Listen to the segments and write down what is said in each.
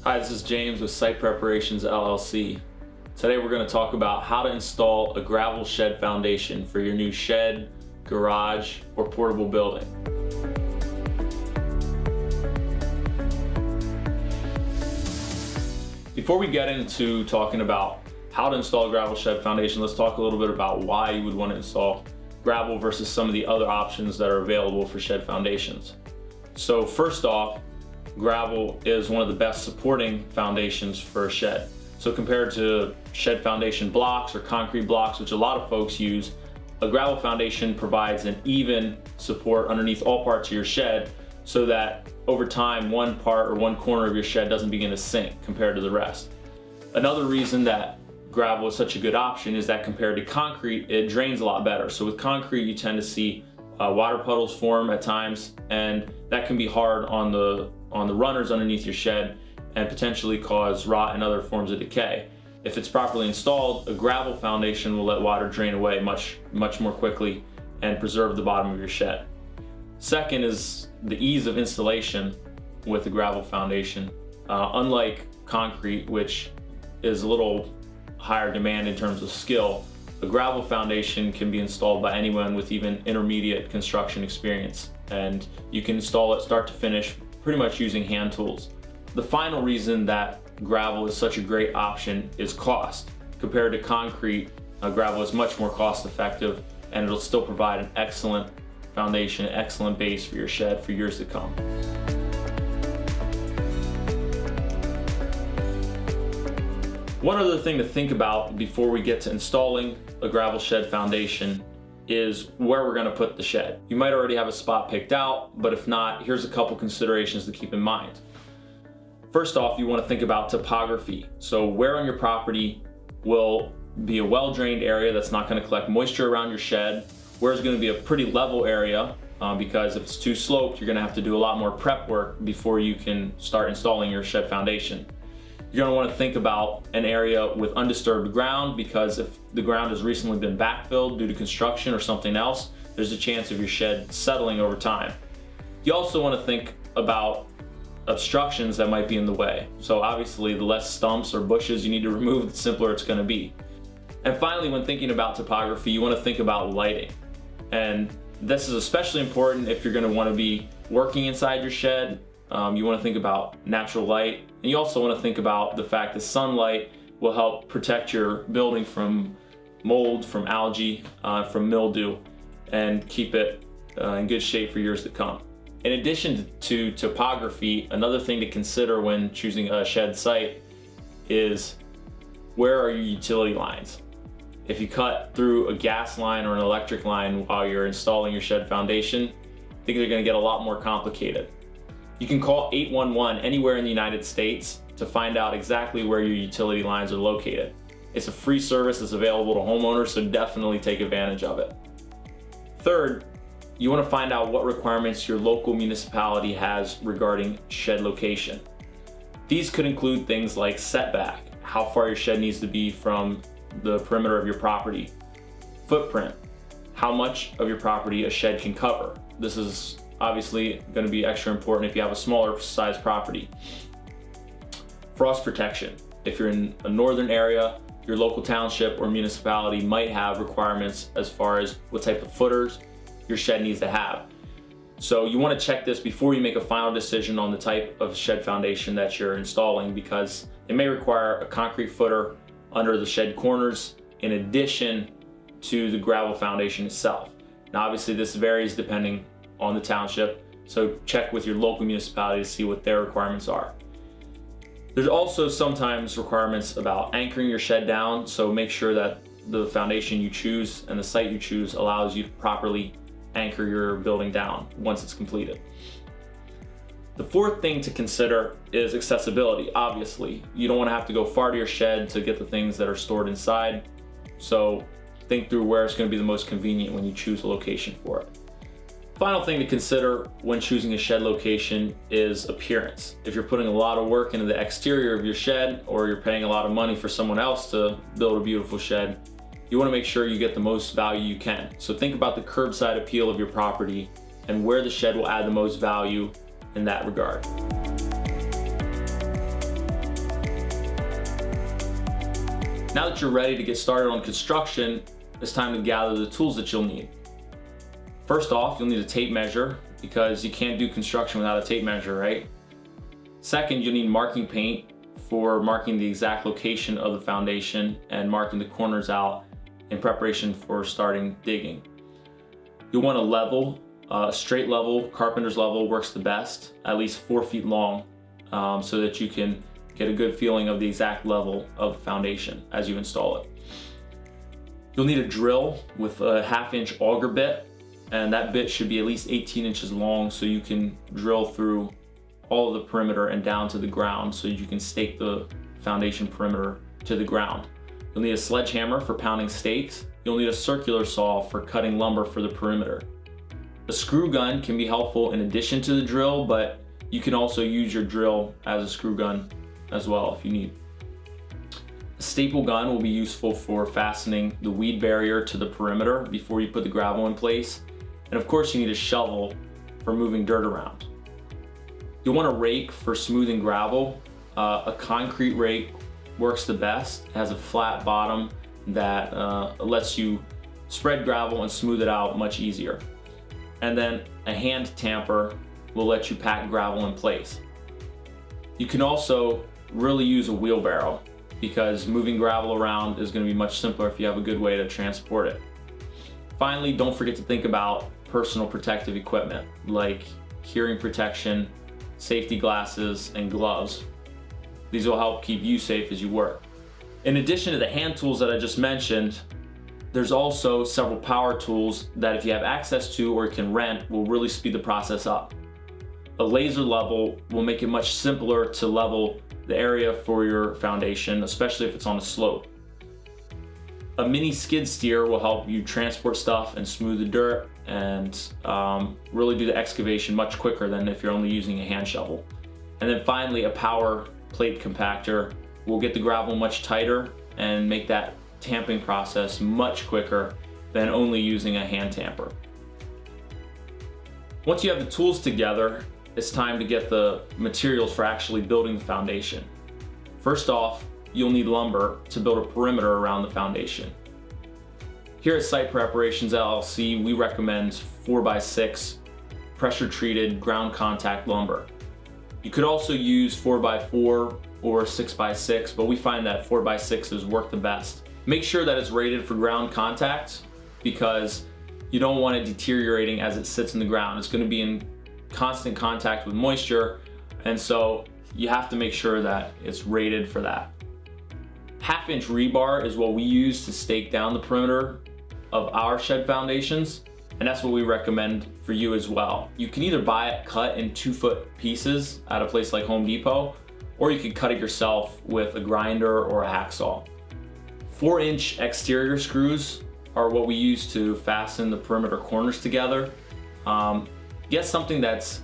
Hi, this is James with Site Preparations LLC. Today we're going to talk about how to install a gravel shed foundation for your new shed, garage, or portable building. Before we get into talking about how to install a gravel shed foundation, let's talk a little bit about why you would want to install gravel versus some of the other options that are available for shed foundations. So first off, gravel is one of the best supporting foundations for a shed. So compared to shed foundation blocks or concrete blocks, which a lot of folks use, a gravel foundation provides an even support underneath all parts of your shed so that over time one part or one corner of your shed doesn't begin to sink compared to the rest. Another reason that gravel is such a good option is that compared to concrete, it drains a lot better. So with concrete, you tend to see water puddles form at times, and that can be hard on the runners underneath your shed and potentially cause rot and other forms of decay. If it's properly installed, a gravel foundation will let water drain away much more quickly and preserve the bottom of your shed. Second is the ease of installation with a gravel foundation. Unlike concrete, which is a little higher demand in terms of skill, a gravel foundation can be installed by anyone with even intermediate construction experience, and you can install it start to finish pretty much using hand tools. The final reason that gravel is such a great option is cost. Compared to concrete, gravel is much more cost effective, and it'll still provide an excellent foundation, an excellent base for your shed for years to come. One other thing to think about before we get to installing a gravel shed foundation is where we're going to put the shed. You might already have a spot picked out, but if not, here's a couple considerations to keep in mind. First off, you want to think about topography. So where on your property will be a well-drained area that's not going to collect moisture around your shed? Where's going to be a pretty level area? Because if it's too sloped, you're going to have to do a lot more prep work before you can start installing your shed foundation. You're going to want to think about an area with undisturbed ground, because if the ground has recently been backfilled due to construction or something else, there's a chance of your shed settling over time. You also want to think about obstructions that might be in the way. So obviously the less stumps or bushes you need to remove, the simpler it's going to be. And finally, when thinking about topography, you want to think about lighting. And this is especially important if you're going to want to be working inside your shed. You want to think about natural light, and you also want to think about the fact that sunlight will help protect your building from mold, from algae, from mildew, and keep it in good shape for years to come. In addition to topography, another thing to consider when choosing a shed site is where are your utility lines. If you cut through a gas line or an electric line while you're installing your shed foundation, things are going to get a lot more complicated. You can call 811 anywhere in the United States to find out exactly where your utility lines are located. It's a free service that's available to homeowners, so definitely take advantage of it. Third, you want to find out what requirements your local municipality has regarding shed location. These could include things like setback, how far your shed needs to be from the perimeter of your property, footprint, how much of your property a shed can cover. This is obviously going to be extra important if you have a smaller size property. Frost protection. If you're in a northern area, your local township or municipality might have requirements as far as what type of footers your shed needs to have. So you want to check this before you make a final decision on the type of shed foundation that you're installing, because it may require a concrete footer under the shed corners in addition to the gravel foundation itself. Now obviously this varies depending on the township, so check with your local municipality to see what their requirements are. There's also sometimes requirements about anchoring your shed down, so make sure that the foundation you choose and the site you choose allows you to properly anchor your building down once it's completed. The fourth thing to consider is accessibility. Obviously, you don't want to have to go far to your shed to get the things that are stored inside, so think through where it's going to be the most convenient when you choose a location for it. Final thing to consider when choosing a shed location is appearance. If you're putting a lot of work into the exterior of your shed, or you're paying a lot of money for someone else to build a beautiful shed, you want to make sure you get the most value you can. So think about the curbside appeal of your property and where the shed will add the most value in that regard. Now that you're ready to get started on construction, it's time to gather the tools that you'll need. First off, you'll need a tape measure because you can't do construction without a tape measure, right? Second, you'll need marking paint for marking the exact location of the foundation and marking the corners out in preparation for starting digging. You'll want a level, straight level, carpenter's level works the best, at least 4 feet long, so that you can get a good feeling of the exact level of the foundation as you install it. You'll need a drill with a 1/2 inch auger bit, and that bit should be at least 18 inches long so you can drill through all of the perimeter and down to the ground so you can stake the foundation perimeter to the ground. You'll need a sledgehammer for pounding stakes. You'll need a circular saw for cutting lumber for the perimeter. A screw gun can be helpful in addition to the drill, but you can also use your drill as a screw gun as well if you need. A staple gun will be useful for fastening the weed barrier to the perimeter before you put the gravel in place. And of course you need a shovel for moving dirt around. You'll want a rake for smoothing gravel. A concrete rake works the best. It has a flat bottom that lets you spread gravel and smooth it out much easier. And then a hand tamper will let you pack gravel in place. You can also really use a wheelbarrow because moving gravel around is going to be much simpler if you have a good way to transport it. Finally, don't forget to think about personal protective equipment like hearing protection, safety glasses, and gloves. These will help keep you safe as you work. In addition to the hand tools that I just mentioned, there's also several power tools that if you have access to or can rent will really speed the process up. A laser level will make it much simpler to level the area for your foundation, especially if it's on a slope. A mini skid steer will help you transport stuff and smooth the dirt and really do the excavation much quicker than if you're only using a hand shovel. And then finally, a power plate compactor will get the gravel much tighter and make that tamping process much quicker than only using a hand tamper. Once you have the tools together, it's time to get the materials for actually building the foundation. First off, you'll need lumber to build a perimeter around the foundation. Here at Site Preparations LLC, we recommend 4x6 pressure treated ground contact lumber. You could also use 4x4 or 6x6, but we find that 4x6s work the best. Make sure that it's rated for ground contact because you don't want it deteriorating as it sits in the ground. It's going to be in constant contact with moisture, and so you have to make sure that it's rated for that. 1/2 inch rebar is what we use to stake down the perimeter of our shed foundations, and that's what we recommend for you as well. You can either buy it cut in 2-foot pieces at a place like Home Depot, or you can cut it yourself with a grinder or a hacksaw. 4-inch exterior screws are what we use to fasten the perimeter corners together. Get something that's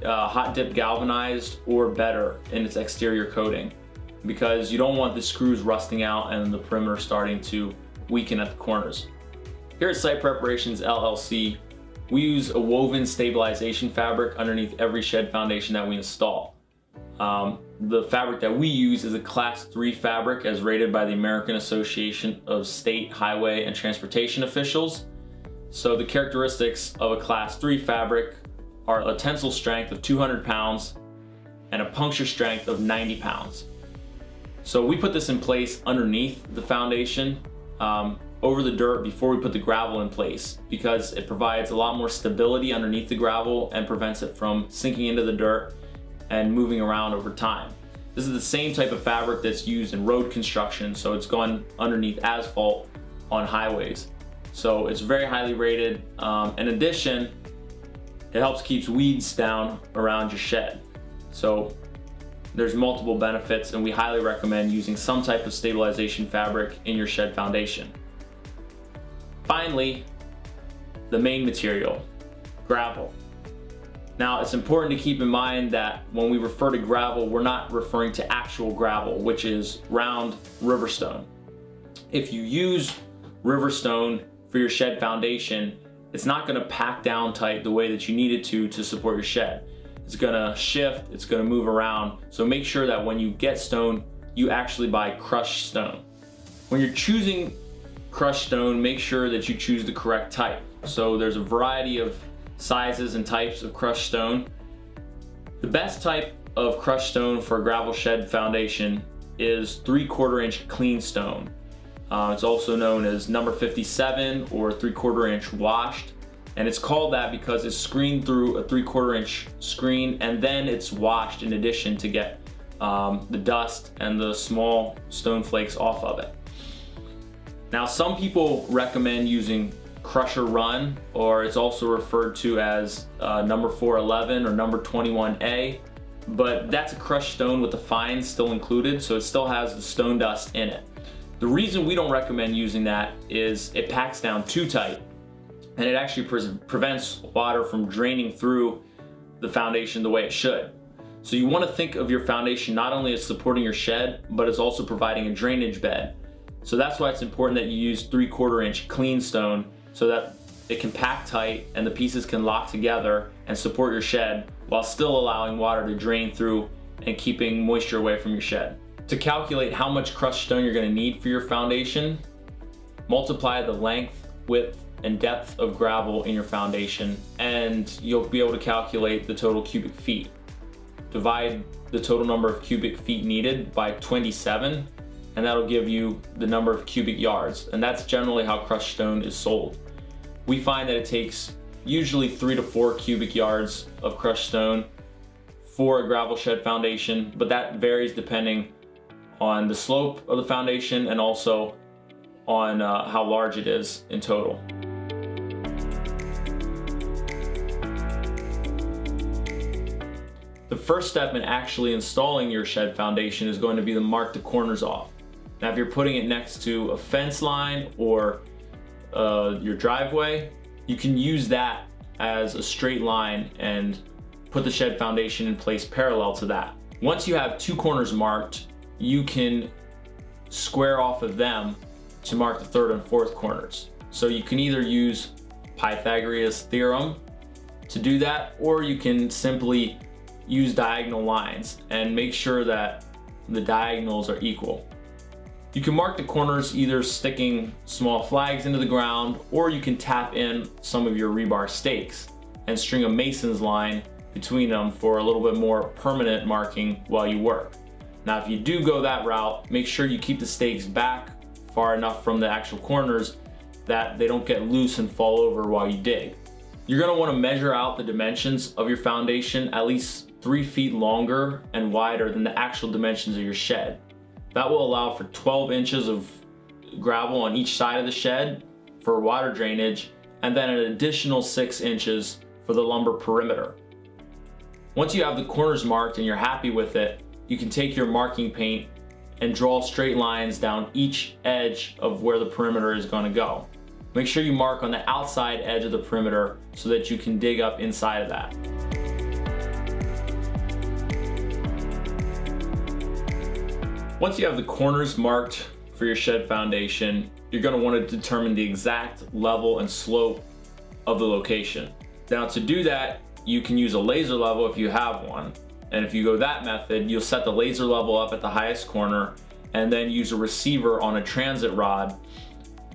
hot dip galvanized or better in its exterior coating because you don't want the screws rusting out and the perimeter starting to weaken at the corners. Here at Site Preparations LLC, we use a woven stabilization fabric underneath every shed foundation that we install. The fabric that we use is a Class 3 fabric as rated by the American Association of State Highway and Transportation Officials. So the characteristics of a Class 3 fabric are a tensile strength of 200 pounds and a puncture strength of 90 pounds. So we put this in place underneath the foundation over the dirt before we put the gravel in place because it provides a lot more stability underneath the gravel and prevents it from sinking into the dirt and moving around over time. This is the same type of fabric that's used in road construction, so it's gone underneath asphalt on highways. So it's very highly rated. In addition, it helps keep weeds down around your shed. So there's multiple benefits, and we highly recommend using some type of stabilization fabric in your shed foundation. Finally, the main material, gravel. Now, it's important to keep in mind that when we refer to gravel, we're not referring to actual gravel, which is round riverstone. If you use riverstone for your shed foundation, it's not going to pack down tight the way that you need it to support your shed. It's going to shift, it's going to move around. So make sure that when you get stone, you actually buy crushed stone. When you're choosing crushed stone, make sure that you choose the correct type. So there's a variety of sizes and types of crushed stone. The best type of crushed stone for a gravel shed foundation is 3/4 inch clean stone. It's also known as number 57 or 3/4 inch washed. And it's called that because it's screened through a 3/4 inch screen, and then it's washed in addition to get the dust and the small stone flakes off of it. Now, some people recommend using crusher run, or it's also referred to as number 411 or number 21A, but that's a crushed stone with the fines still included, so it still has the stone dust in it. The reason we don't recommend using that is it packs down too tight, and it actually prevents water from draining through the foundation the way it should. So you want to think of your foundation not only as supporting your shed, but as also providing a drainage bed. So that's why it's important that you use 3/4 inch clean stone, so that it can pack tight and the pieces can lock together and support your shed while still allowing water to drain through and keeping moisture away from your shed. To calculate how much crushed stone you're going to need for your foundation, multiply the length, width, and depth of gravel in your foundation, and you'll be able to calculate the total cubic feet. Divide the total number of cubic feet needed by 27, and that'll give you the number of cubic yards. And that's generally how crushed stone is sold. We find that it takes usually 3 to 4 cubic yards of crushed stone for a gravel shed foundation, but that varies depending on the slope of the foundation and also on how large it is in total. The first step in actually installing your shed foundation is going to be to mark the corners off. Now, if you're putting it next to a fence line or your driveway, you can use that as a straight line and put the shed foundation in place parallel to that. Once you have 2 corners marked, you can square off of them to mark the 3rd and 4th corners. So you can either use Pythagoras theorem to do that, or you can simply use diagonal lines and make sure that the diagonals are equal. You can mark the corners either sticking small flags into the ground, or you can tap in some of your rebar stakes and string a mason's line between them for a little bit more permanent marking while you work. Now, if you do go that route, make sure you keep the stakes back far enough from the actual corners that they don't get loose and fall over while you dig. You're going to want to measure out the dimensions of your foundation at least 3 feet longer and wider than the actual dimensions of your shed. That will allow for 12 inches of gravel on each side of the shed for water drainage, and then an additional 6 inches for the lumber perimeter. Once you have the corners marked and you're happy with it, you can take your marking paint and draw straight lines down each edge of where the perimeter is going to go. Make sure you mark on the outside edge of the perimeter so that you can dig up inside of that. Once you have the corners marked for your shed foundation, you're going to want to determine the exact level and slope of the location. Now, to do that, you can use a laser level if you have one. And if you go that method, you'll set the laser level up at the highest corner and then use a receiver on a transit rod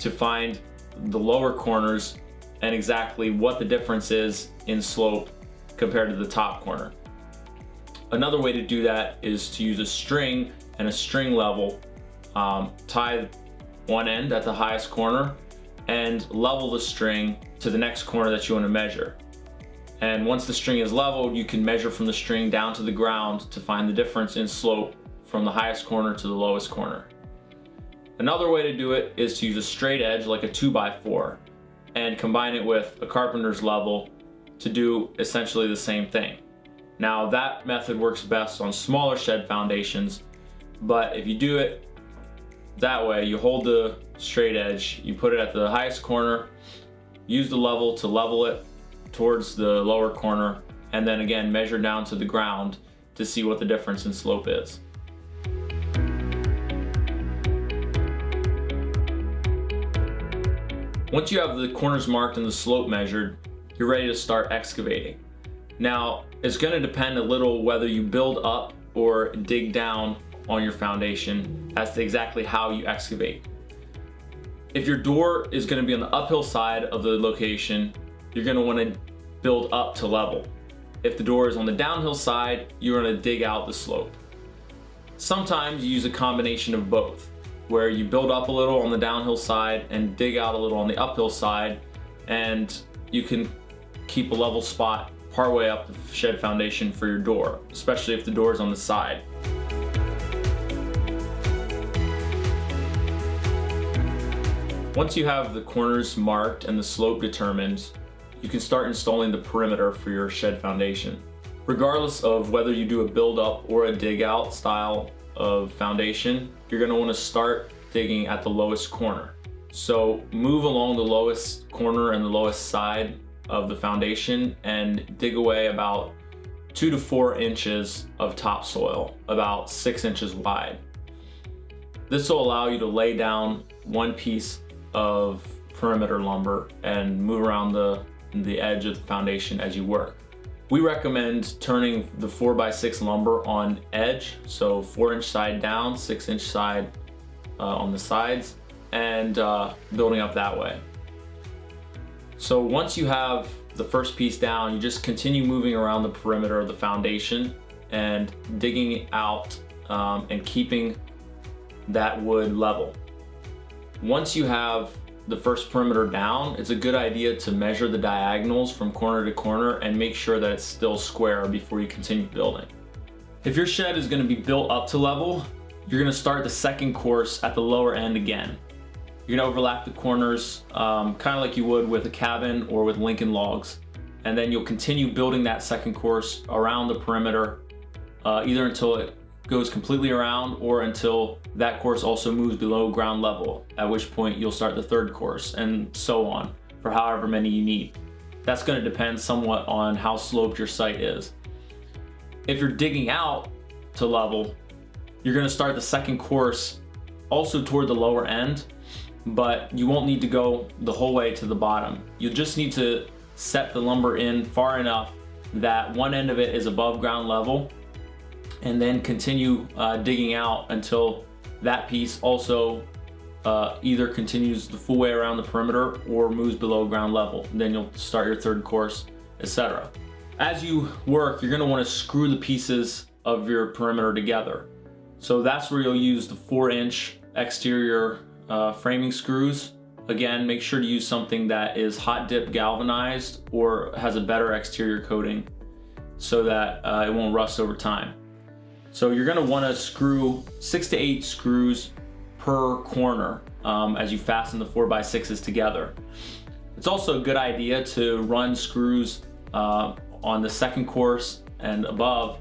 to find the lower corners and exactly what the difference is in slope compared to the top corner. Another way to do that is to use a string and a string level, tie one end at the highest corner and level the string to the next corner that you want to measure. And once the string is leveled, you can measure from the string down to the ground to find the difference in slope from the highest corner to the lowest corner. Another way to do it is to use a straight edge like a 2x4 and combine it with a carpenter's level to do essentially the same thing. Now, that method works best on smaller shed foundations, but if you do it that way, you hold the straight edge, you put it at the highest corner, use the level to level it towards the lower corner, and then again measure down to the ground to see what the difference in slope is. Once you have the corners marked and the slope measured, you're ready to start excavating. Now, it's going to depend a little whether you build up or dig down on your foundation as to exactly how you excavate. If your door is going to be on the uphill side of the location, you're going to want to build up to level. If the door is on the downhill side, you're going to dig out the slope. Sometimes you use a combination of both, where you build up a little on the downhill side and dig out a little on the uphill side, and you can keep a level spot partway up the shed foundation for your door, especially if the door is on the side. Once you have the corners marked and the slope determined, you can start installing the perimeter for your shed foundation. Regardless of whether you do a build up or a dig out style of foundation, you're going to want to start digging at the lowest corner. So move along the lowest corner and the lowest side of the foundation and dig away about 2 to 4 inches of topsoil, about 6 inches wide. This will allow you to lay down one piece of perimeter lumber and move around the edge of the foundation as you work. We recommend turning the 4x6 lumber on edge, so 4-inch side down, 6-inch side on the sides, and building up that way. So once you have the first piece down, you just continue moving around the perimeter of the foundation and digging out and keeping that wood level. Once you have the first perimeter down, it's a good idea to measure the diagonals from corner to corner and make sure that it's still square before you continue building. If your shed is going to be built up to level, you're going to start the second course at the lower end again. You're going to overlap the corners kind of like you would with a cabin or with Lincoln logs, and then you'll continue building that second course around the perimeter either until it goes completely around or until that course also moves below ground level, at which point you'll start the third course, and so on for however many you need. That's going to depend somewhat on how sloped your site is. If you're digging out to level, you're going to start the second course also toward the lower end, but you won't need to go the whole way to the bottom. You'll just need to set the lumber in far enough that one end of it is above ground level, and then continue digging out until that piece also either continues the full way around the perimeter or moves below ground level. And then you'll start your third course, etc. As you work, you're going to want to screw the pieces of your perimeter together. So that's where you'll use the 4-inch exterior framing screws. Again, make sure to use something that is hot dip galvanized or has a better exterior coating so that it won't rust over time. So you're going to want to screw 6 to 8 screws per corner as you fasten the 4x6s together. It's also a good idea to run screws on the second course and above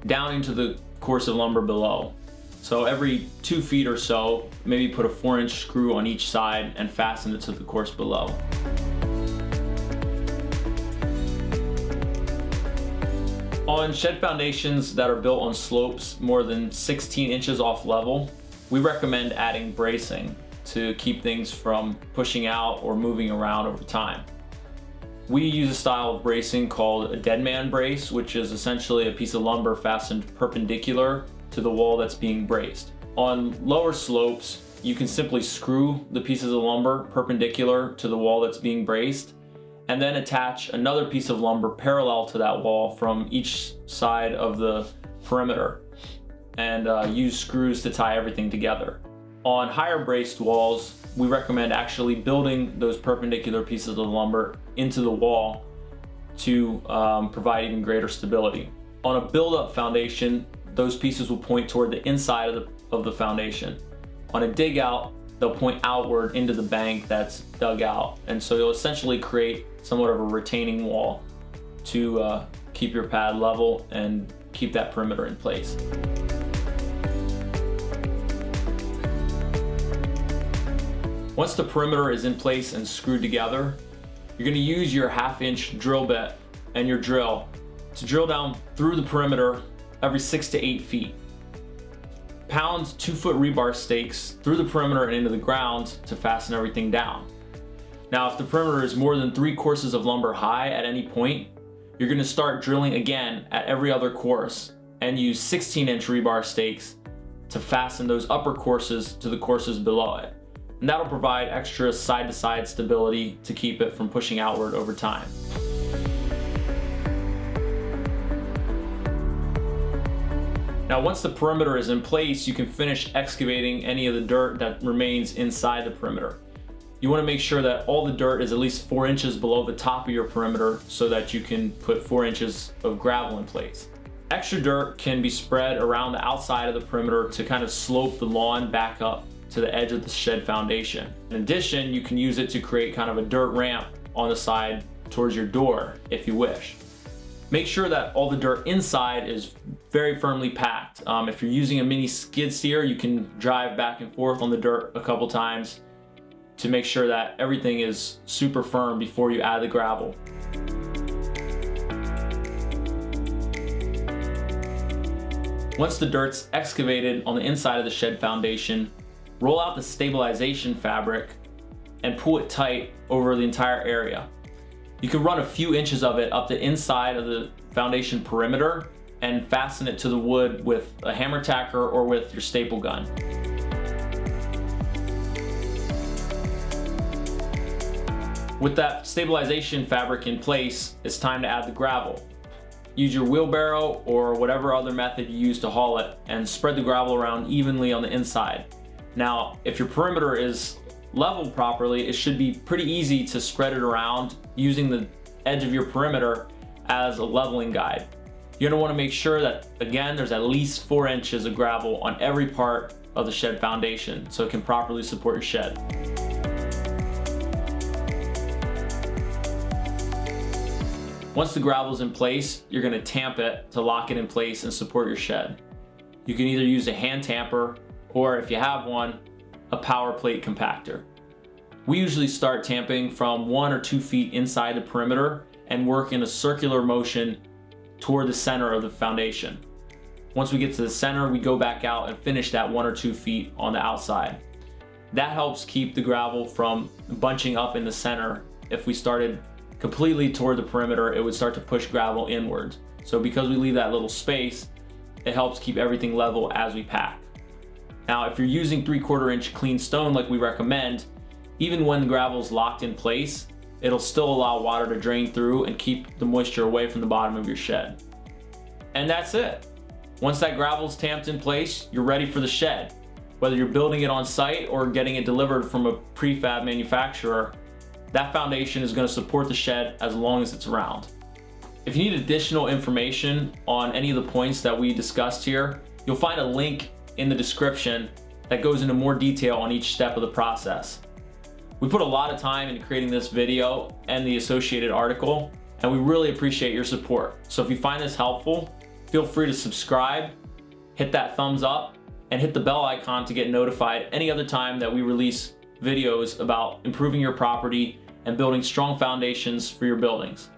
down into the course of lumber below. So every 2 feet or so, maybe put a 4-inch screw on each side and fasten it to the course below. On shed foundations that are built on slopes more than 16 inches off level, we recommend adding bracing to keep things from pushing out or moving around over time. We use a style of bracing called a dead man brace, which is essentially a piece of lumber fastened perpendicular to the wall that's being braced. On lower slopes, you can simply screw the pieces of lumber perpendicular to the wall that's being braced, and then attach another piece of lumber parallel to that wall from each side of the perimeter, and use screws to tie everything together. On higher braced walls, we recommend actually building those perpendicular pieces of lumber into the wall to provide even greater stability. On a build-up foundation, those pieces will point toward the inside of the foundation. On a dig out, they'll point outward into the bank that's dug out, and so you'll essentially create somewhat of a retaining wall to keep your pad level and keep that perimeter in place. Once the perimeter is in place and screwed together, you're going to use your 1/2-inch drill bit and your drill to drill down through the perimeter every 6 to 8 feet. Pound 2-foot rebar stakes through the perimeter and into the ground to fasten everything down. Now, if the perimeter is more than 3 courses of lumber high at any point, you're going to start drilling again at every other course and use 16-inch rebar stakes to fasten those upper courses to the courses below it. and that'll provide extra side-to-side stability to keep it from pushing outward over time. Now, once the perimeter is in place, you can finish excavating any of the dirt that remains inside the perimeter. You want to make sure that all the dirt is at least 4 inches below the top of your perimeter so that you can put 4 inches of gravel in place. Extra dirt can be spread around the outside of the perimeter to kind of slope the lawn back up to the edge of the shed foundation. In addition, you can use it to create kind of a dirt ramp on the side towards your door if you wish. Make sure that all the dirt inside is very firmly packed. If you're using a mini skid steer, you can drive back and forth on the dirt a couple times to make sure that everything is super firm before you add the gravel. Once the dirt's excavated on the inside of the shed foundation, roll out the stabilization fabric and pull it tight over the entire area. You can run a few inches of it up the inside of the foundation perimeter and fasten it to the wood with a hammer tacker or with your staple gun. With that stabilization fabric in place, it's time to add the gravel. Use your wheelbarrow or whatever other method you use to haul it and spread the gravel around evenly on the inside. Now, if your perimeter is leveled properly, it should be pretty easy to spread it around using the edge of your perimeter as a leveling guide. You're gonna wanna make sure that, again, there's at least 4 inches of gravel on every part of the shed foundation so it can properly support your shed. Once the gravel is in place, you're gonna tamp it to lock it in place and support your shed. You can either use a hand tamper or, if you have one, a power plate compactor. We usually start tamping from 1 or 2 feet inside the perimeter and work in a circular motion toward the center of the foundation. Once we get to the center, we go back out and finish that 1 or 2 feet on the outside. That helps keep the gravel from bunching up in the center. If we started completely toward the perimeter, it would start to push gravel inwards. So because we leave that little space, it helps keep everything level as we pack. Now, if you're using 3/4 inch clean stone like we recommend, even when the gravel is locked in place, it'll still allow water to drain through and keep the moisture away from the bottom of your shed. And that's it. Once that gravel is tamped in place, you're ready for the shed. Whether you're building it on site or getting it delivered from a prefab manufacturer, that foundation is going to support the shed as long as it's around. If you need additional information on any of the points that we discussed here, you'll find a link in the description that goes into more detail on each step of the process. We put a lot of time into creating this video and the associated article, and we really appreciate your support. So if you find this helpful, feel free to subscribe, hit that thumbs up, and hit the bell icon to get notified any other time that we release videos about improving your property and building strong foundations for your buildings.